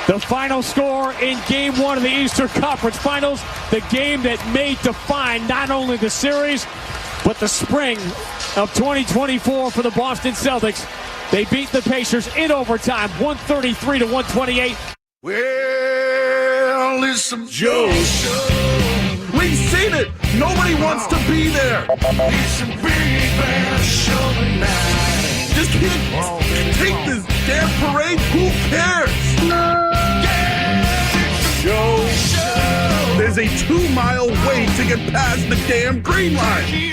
The final score in Game 1 of the Eastern Conference Finals, the game that may define not only the series, but the spring of 2024 for the Boston Celtics. They beat the Pacers in overtime, 133-128. Well, it's some Joe show. We've seen it. Nobody wants to be there. It's some big bad show tonight. Just can't take this damn parade. Who cares? Joe show. There's a 2-mile wait to get past the damn green line.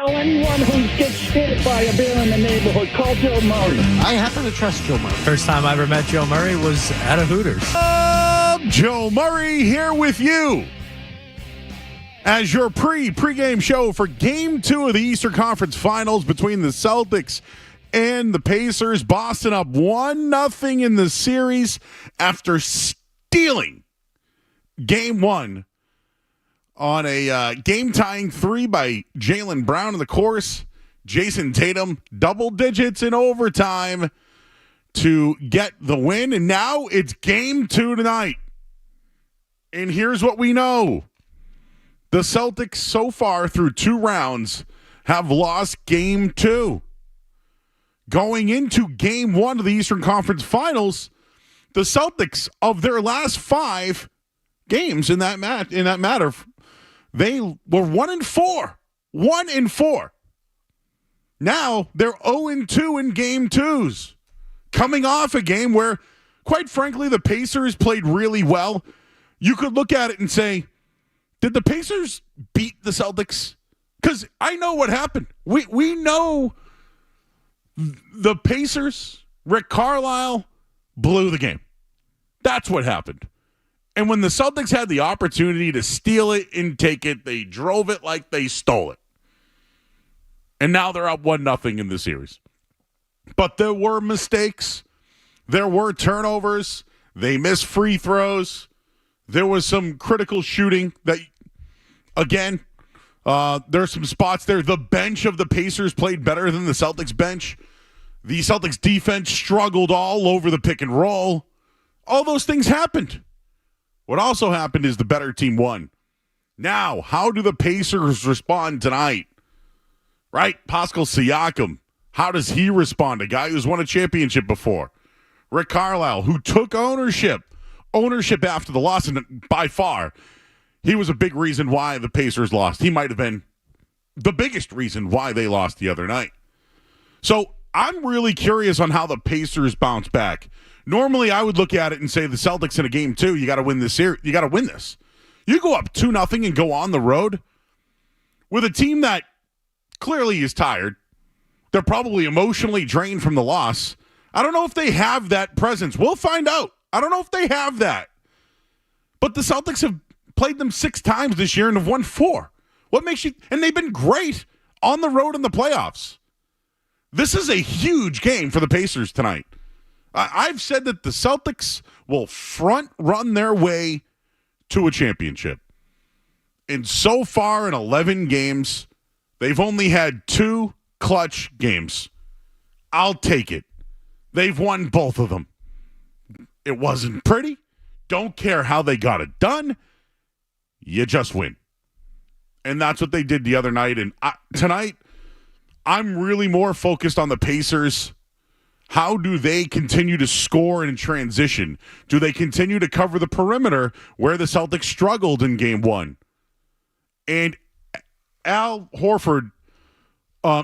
Anyone who gets hit by a bear in the neighborhood, call Joe Murray. I happen to trust Joe Murray. First time I ever met Joe Murray was at a Hooters. Joe Murray here with you as your pregame show for Game 2 of the Eastern Conference Finals between the Celtics and the Pacers. Boston up 1-0 in the series after stealing Game 1 on a game-tying 3 by Jaylen Brown in the course. Jayson Tatum, double digits in overtime to get the win. And now it's Game 2 tonight. And here's what we know. The Celtics so far through 2 rounds have lost Game 2. Going into Game 1 of the Eastern Conference Finals, the Celtics, of their last 5 games in that matter, they were 1-4. 1-4. Now they're 0-2 in Game 2s. Coming off a game where, quite frankly, the Pacers played really well. You could look at it and say, did the Pacers beat the Celtics? Because I know what happened. We know the Pacers, Rick Carlisle, blew the game. That's what happened. And when the Celtics had the opportunity to steal it and take it, they drove it like they stole it. And now they're up 1-0 in the series. But there were mistakes. There were turnovers. They missed free throws. There was some critical shooting that, again, there's some spots there. The bench of the Pacers played better than the Celtics bench. The Celtics defense struggled all over the pick and roll. All those things happened. What also happened is the better team won. Now, how do the Pacers respond tonight? Right? Pascal Siakam, how does he respond? A guy who's won a championship before. Rick Carlisle, who took ownership after the loss, and by far, he was a big reason why the Pacers lost. He might have been the biggest reason why they lost the other night. So I'm really curious on how the Pacers bounce back. Normally, I would look at it and say the Celtics in a Game 2, you got to win this series. You got to win this. You go up 2-0 and go on the road with a team that clearly is tired. They're probably emotionally drained from the loss. I don't know if they have that presence. We'll find out. I don't know if they have that. But the Celtics have played them 6 times this year and have won 4. What makes you... And they've been great on the road in the playoffs. This is a huge game for the Pacers tonight. I've said that the Celtics will front run their way to a championship. And so far in 11 games, they've only had 2 clutch games. I'll take it. They've won both of them. It wasn't pretty. Don't care how they got it done. You just win. And that's what they did the other night. And tonight, I'm really more focused on the Pacers. How do they continue to score in transition? Do they continue to cover the perimeter where the Celtics struggled in Game 1? And Al Horford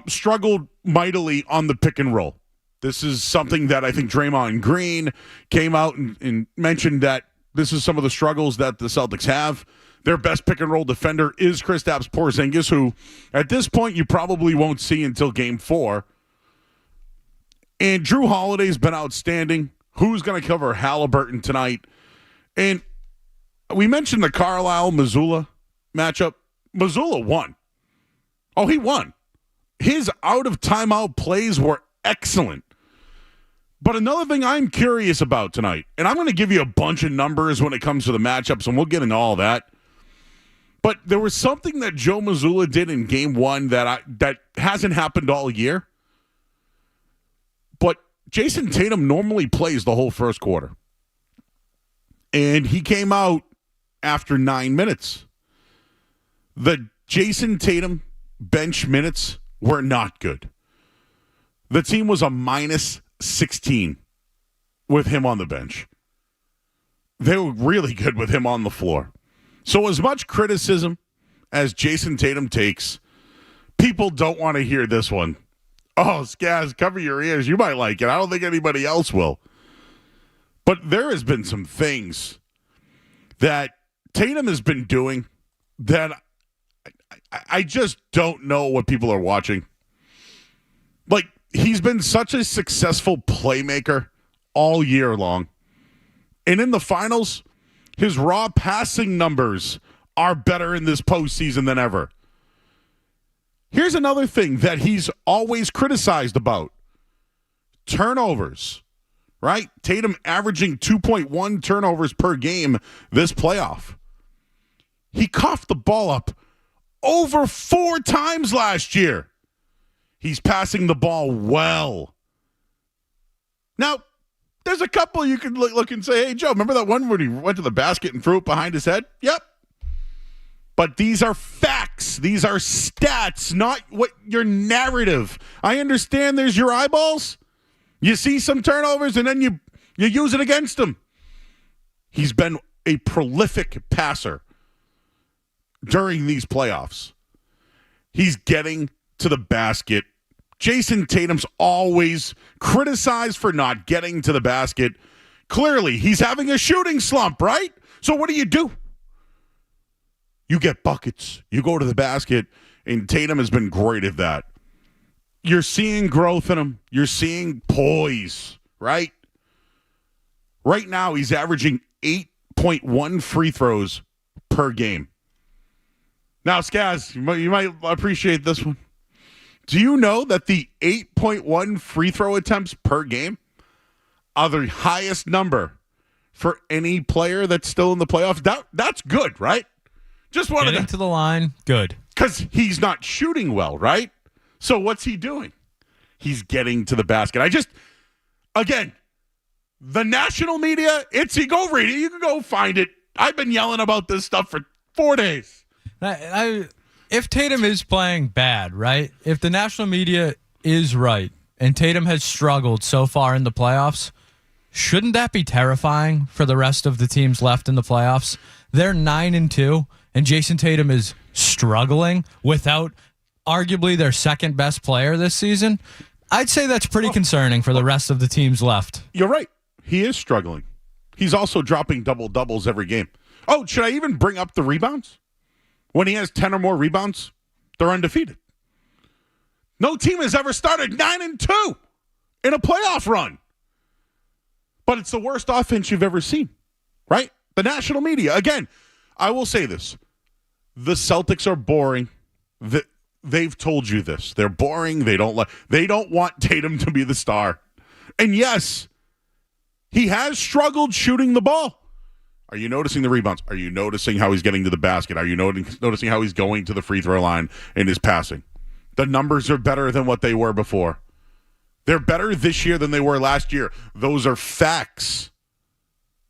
struggled mightily on the pick and roll. This is something that I think Draymond Green came out and mentioned that this is some of the struggles that the Celtics have. Their best pick and roll defender is Kristaps Porzingis, who at this point you probably won't see until Game 4. And Drew Holiday's been outstanding. Who's going to cover Halliburton tonight? And we mentioned the Carlisle-Mazzulla matchup. Mazzulla won. Oh, he won. his out-of-timeout plays were excellent. But another thing I'm curious about tonight, and I'm going to give you a bunch of numbers when it comes to the matchups, and we'll get into all that. But there was something that Joe Mazzulla did in Game 1 that hasn't happened all year. But Jayson Tatum normally plays the whole first quarter. And he came out after 9 minutes. The Jayson Tatum bench minutes were not good. The team was a minus 16 with him on the bench. They were really good with him on the floor. So as much criticism as Jayson Tatum takes, people don't want to hear this one. Oh, Skaz, cover your ears. You might like it. I don't think anybody else will. But there has been some things that Tatum has been doing that I just don't know what people are watching. Like, he's been such a successful playmaker all year long. And in the finals, his raw passing numbers are better in this postseason than ever. Here's another thing that he's always criticized about. Turnovers, right? Tatum averaging 2.1 turnovers per game this playoff. He coughed the ball up over 4 times last year. He's passing the ball well. Now, there's a couple you can look and say, hey, Joe, remember that one where he went to the basket and threw it behind his head? Yep. But these are facts. These are stats, not what your narrative. I understand there's your eyeballs. You see some turnovers, and then you use it against him. He's been a prolific passer during these playoffs. He's getting to the basket. Jayson Tatum's always criticized for not getting to the basket. Clearly, he's having a shooting slump, right? So what do? You get buckets. You go to the basket, and Tatum has been great at that. You're seeing growth in him. You're seeing poise, right? Right now, he's averaging 8.1 free throws per game. Now, Skaz, you might appreciate this one. Do you know that the 8.1 free throw attempts per game are the highest number for any player that's still in the playoffs? That's good, right? Just wanted Getting to the line, good. Because he's not shooting well, right? So what's he doing? He's getting to the basket. Again, the national media, go read it. You can go find it. I've been yelling about this stuff for 4 days. If Tatum is playing bad, right? If the national media is right and Tatum has struggled so far in the playoffs, shouldn't that be terrifying for the rest of the teams left in the playoffs? They're 9-2, and Jayson Tatum is struggling without arguably their second best player this season. I'd say that's pretty concerning for the rest of the teams left. You're right. He is struggling. He's also dropping double-doubles every game. Oh, should I even bring up the rebounds? When he has 10 or more rebounds, they're undefeated. No team has ever started 9-2 in a playoff run. But it's the worst offense you've ever seen, right? The national media. Again, I will say this. The Celtics are boring. They've told you this. They're boring. They don't want Tatum to be the star. And yes, he has struggled shooting the ball. Are you noticing the rebounds? Are you noticing how he's getting to the basket? Are you noticing how he's going to the free throw line in his passing? The numbers are better than what they were before. They're better this year than they were last year. Those are facts.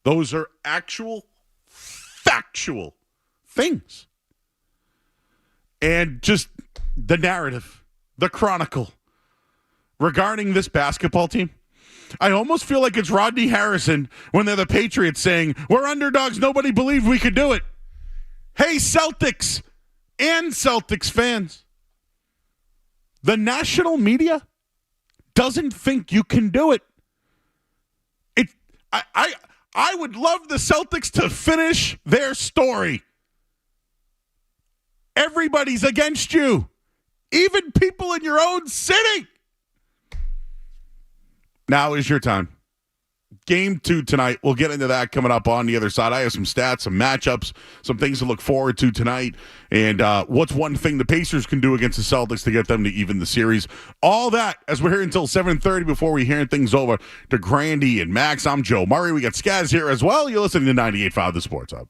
Those are actual factual things. And just the narrative, the chronicle regarding this basketball team. I almost feel like it's Rodney Harrison when they're the Patriots saying, we're underdogs, nobody believed we could do it. Hey, Celtics and Celtics fans, the national media doesn't think you can do it. I would love the Celtics to finish their story. Everybody's against you, even people in your own city. Now is your time. Game 2 tonight. We'll get into that coming up on the other side. I have some stats, some matchups, some things to look forward to tonight, and what's one thing the Pacers can do against the Celtics to get them to even the series. All that as we're here until 7:30 before we hand things over to Grandy and Max. I'm Joe Murray. We got Skaz here as well. You're listening to 98.5 The Sports Hub.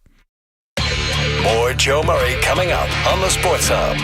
More Joe Murray coming up on the Sports Hub.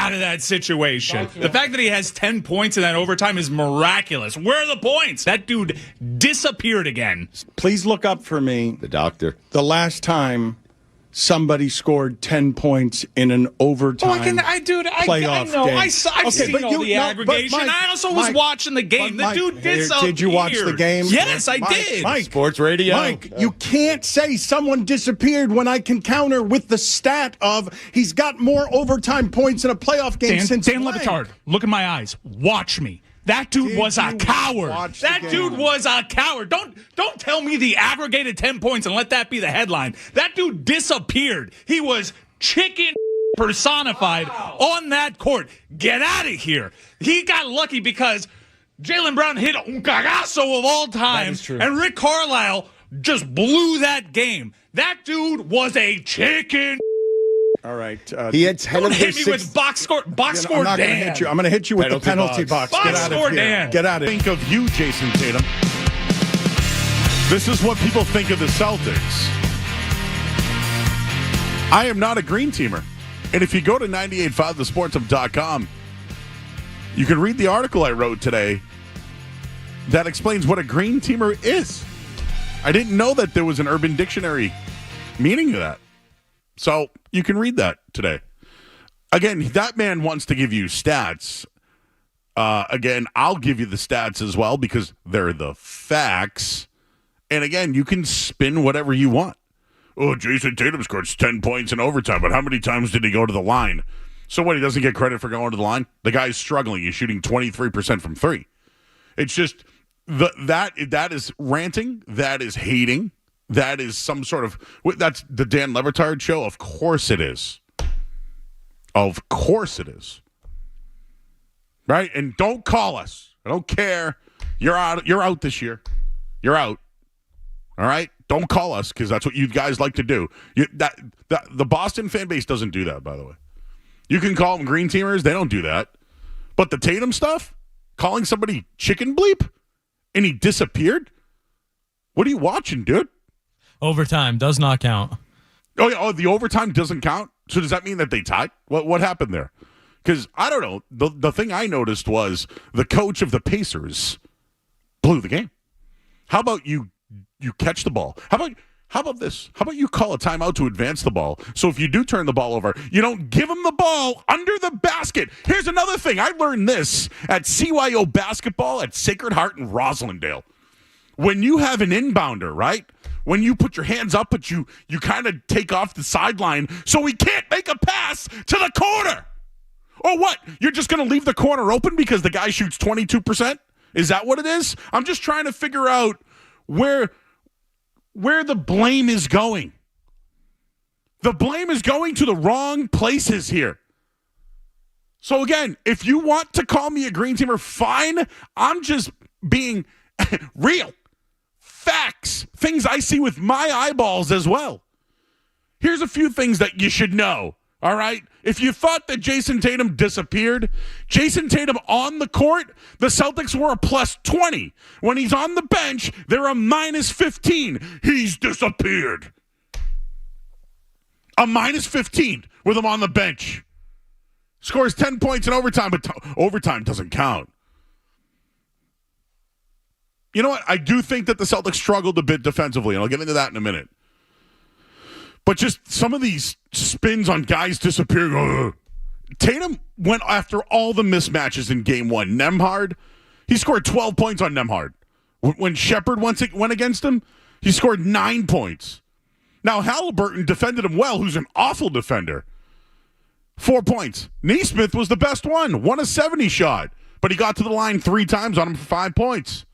out of that situation. Okay. The fact that he has 10 points in that overtime is miraculous. Where are the points? That dude disappeared again. Please look up for me. The doctor. The last time somebody scored 10 points in an overtime I know. game. I've seen all the aggregation. Mike, I also was watching the game. The dude disappeared. Did you watch the game? Yes, I did. Mike, Sports radio. Mike, you can't say someone disappeared when I can counter with the stat of he's got more overtime points in a playoff game since Dan Le Batard, look in my eyes. Watch me. That dude was a coward. That dude was a coward. Don't tell me the aggregated 10 points and let that be the headline. That dude disappeared. He was chicken personified on that court. Get out of here. He got lucky because Jaylen Brown hit un cagazo of all time, and Rick Carlisle just blew that game. That dude was a chicken. All right. He had 10 Don't of hit his me with box score. Box score, I'm not going to Dan. hit you. I'm going to hit you with the penalty box. Get out of here. Dan. Get out of here. Think of you, Jayson Tatum. This is what people think of the Celtics. I am not a green teamer. And if you go to 985thesportsum.com, you can read the article I wrote today that explains what a green teamer is. I didn't know that there was an Urban Dictionary meaning of that. So you can read that today. Again, that man wants to give you stats. Again, I'll give you the stats as well because they're the facts. And again, you can spin whatever you want. Oh, Jayson Tatum scored 10 points in overtime, but how many times did he go to the line? So what, he doesn't get credit for going to the line? The guy's struggling. He's shooting 23% from three. It's just that is ranting. That is hating. That is some sort of – that's the Dan Le Batard show? Of course it is. Of course it is. Right? And don't call us. I don't care. You're out this year. You're out. All right? Don't call us because that's what you guys like to do. The Boston fan base doesn't do that, by the way. You can call them green teamers. They don't do that. But the Tatum stuff, calling somebody chicken bleep, and he disappeared? What are you watching, dude? Overtime does not count. Oh, yeah. Oh, the overtime doesn't count? So does that mean that they tied? What happened there? Because, I don't know. The thing I noticed was the coach of the Pacers blew the game. How about you catch the ball? How about this? How about you call a timeout to advance the ball? So if you do turn the ball over, you don't give him the ball under the basket. Here's another thing. I learned this at CYO basketball at Sacred Heart in Roslindale. When you have an inbounder, right? When you put your hands up, but you kind of take off the sideline so he can't make a pass to the corner. Or what? You're just going to leave the corner open because the guy shoots 22%? Is that what it is? I'm just trying to figure out where the blame is going. The blame is going to the wrong places here. So again, if you want to call me a green teamer, fine. I'm just being real. Facts. Things I see with my eyeballs as well. Here's a few things that you should know. All right? If you thought that Jayson Tatum disappeared, Jayson Tatum on the court, the Celtics were a plus 20. When he's on the bench, they're a minus 15. He's disappeared. A minus 15 with him on the bench. Scores 10 points in overtime, but overtime doesn't count. You know what? I do think that the Celtics struggled a bit defensively, and I'll get into that in a minute. But just some of these spins on guys disappearing. Tatum went after all the mismatches in game one. Nembhard, he scored 12 points on Nembhard. When Shepard went against him, he scored 9 points. Now, Halliburton defended him well, who's an awful defender. 4 points. Nesmith was the best one. 1 of 70 shot. But he got to the line 3 times on him for 5 points.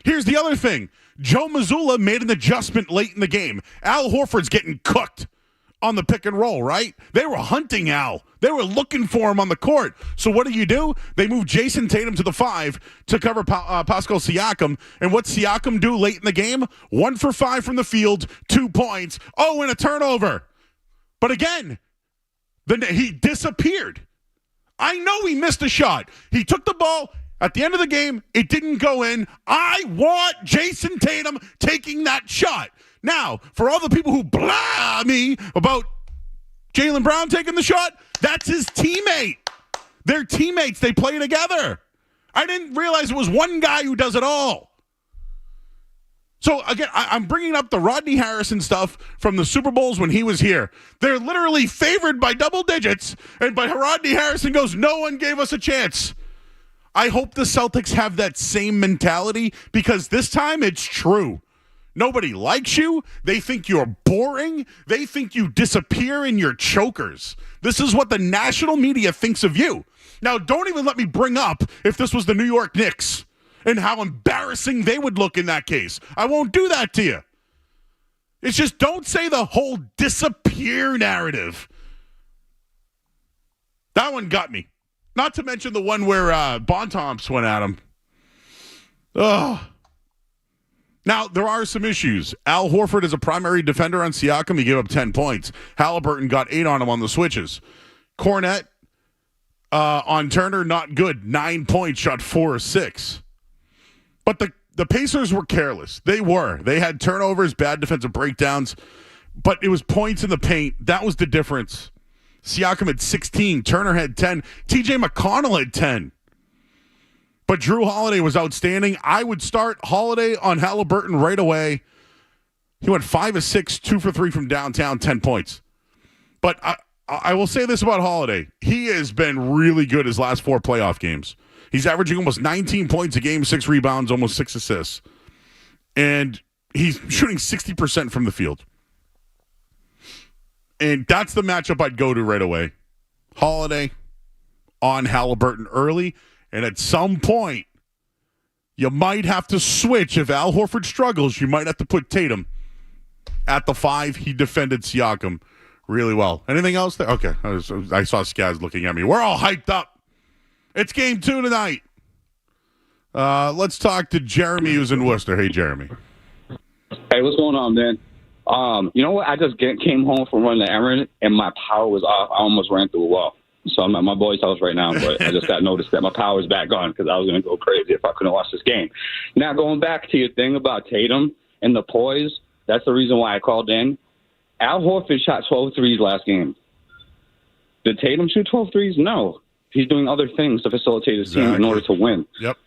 Here's the other thing. Joe Mazzulla made an adjustment late in the game. Al Horford's getting cooked on the pick and roll, right? They were hunting Al. They were looking for him on the court. So what do? They moved Jayson Tatum to the 5 to cover Pascal Siakam. And what's Siakam do late in the game? 1 for 5 from the field, 2 points. Oh, and a turnover. But again, he disappeared. I know he missed a shot. He took the ball. At the end of the game, it didn't go in. I want Jayson Tatum taking that shot. Now, for all the people who blah me about Jaylen Brown taking the shot, that's his teammate. They're teammates. They play together. I didn't realize it was one guy who does it all. So, again, I'm bringing up the Rodney Harrison stuff from the Super Bowls when he was here. They're literally favored by double digits, and by Rodney Harrison goes, no one gave us a chance. I hope the Celtics have that same mentality, because this time it's true. Nobody likes you. They think you're boring. They think you disappear in your chokers. This is what the national media thinks of you. Now, don't even let me bring up if this was the New York Knicks and how embarrassing they would look in that case. I won't do that to you. It's just don't say the whole disappear narrative. That one got me. Not to mention the one where Bontemps went at him. Ugh. Now, there are some issues. Al Horford is a primary defender on Siakam. He gave up 10 points. Halliburton got 8 on him on the switches. Cornette on Turner, not good. 9 points, shot 4 or 6. But the Pacers were careless. They were. They had turnovers, bad defensive breakdowns, but it was points in the paint. That was the difference. Siakam had 16. Turner had 10. TJ McConnell had 10. But Drew Holiday was outstanding. I would start Holiday on Halliburton right away. He went 5 of 6, 2 for 3 from downtown, 10 points. But I will say this about Holiday. He has been really good his last 4 playoff games. He's averaging almost 19 points a game, 6 rebounds, almost 6 assists. And he's shooting 60% from the field. And that's the matchup I'd go to right away. Holiday on Halliburton early. And at some point, you might have to switch. If Al Horford struggles, you might have to put Tatum at the 5. He defended Siakam really well. Anything else there? Okay. I saw Skaz looking at me. We're all hyped up. It's game 2 tonight. Let's talk to Jeremy, who's in Worcester. Hey, Jeremy. Hey, what's going on, man? You know what? I just came home from running the errand, and my power was off. I almost ran through a wall. So I'm at my boy's house right now, but I just got noticed that my power's back on because I was going to go crazy if I couldn't watch this game. Now, going back to your thing about Tatum and the poise, that's the reason why I called in. Al Horford shot 12 threes last game. Did Tatum shoot 12 threes? No. He's doing other things to facilitate his team in order to win. Yep.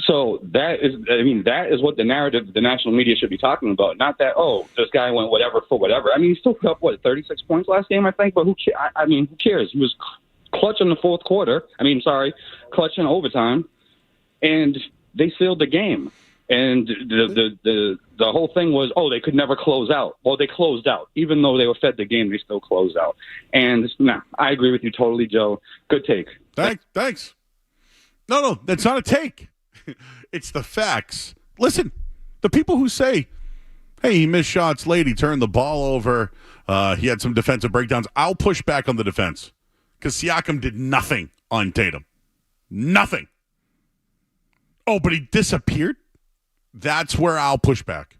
So that is what the narrative, the national media should be talking about. Not that, oh, this guy went whatever for whatever. I mean, he still put up, 36 points last game, I think? But who cares? He was clutch in the fourth quarter. Clutch in overtime. And they sealed the game. And the whole thing was, they could never close out. Well, they closed out. Even though they were fed the game, they still closed out. And, I agree with you totally, Joe. Good take. Thanks. No, that's not a take. It's the facts. Listen, the people who say, hey, he missed shots late, he turned the ball over, he had some defensive breakdowns, I'll push back on the defense because Siakam did nothing on Tatum. Nothing. Oh, but he disappeared? That's where I'll push back.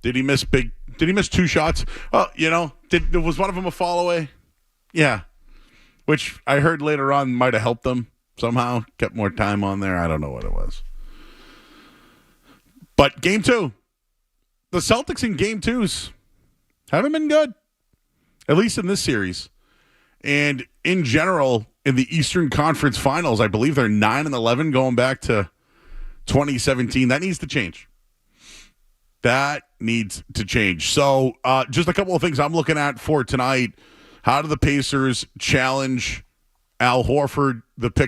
Did he miss 2 shots? Was one of them a fall away? Yeah. Which I heard later on might have helped them. Somehow kept more time on there. I don't know what it was. But game 2. The Celtics in game 2s haven't been good. At least in this series. And in general, in the Eastern Conference Finals, I believe they're 9-11 going back to 2017. That needs to change. So just a couple of things I'm looking at for tonight. How do the Pacers challenge Al Horford, the pick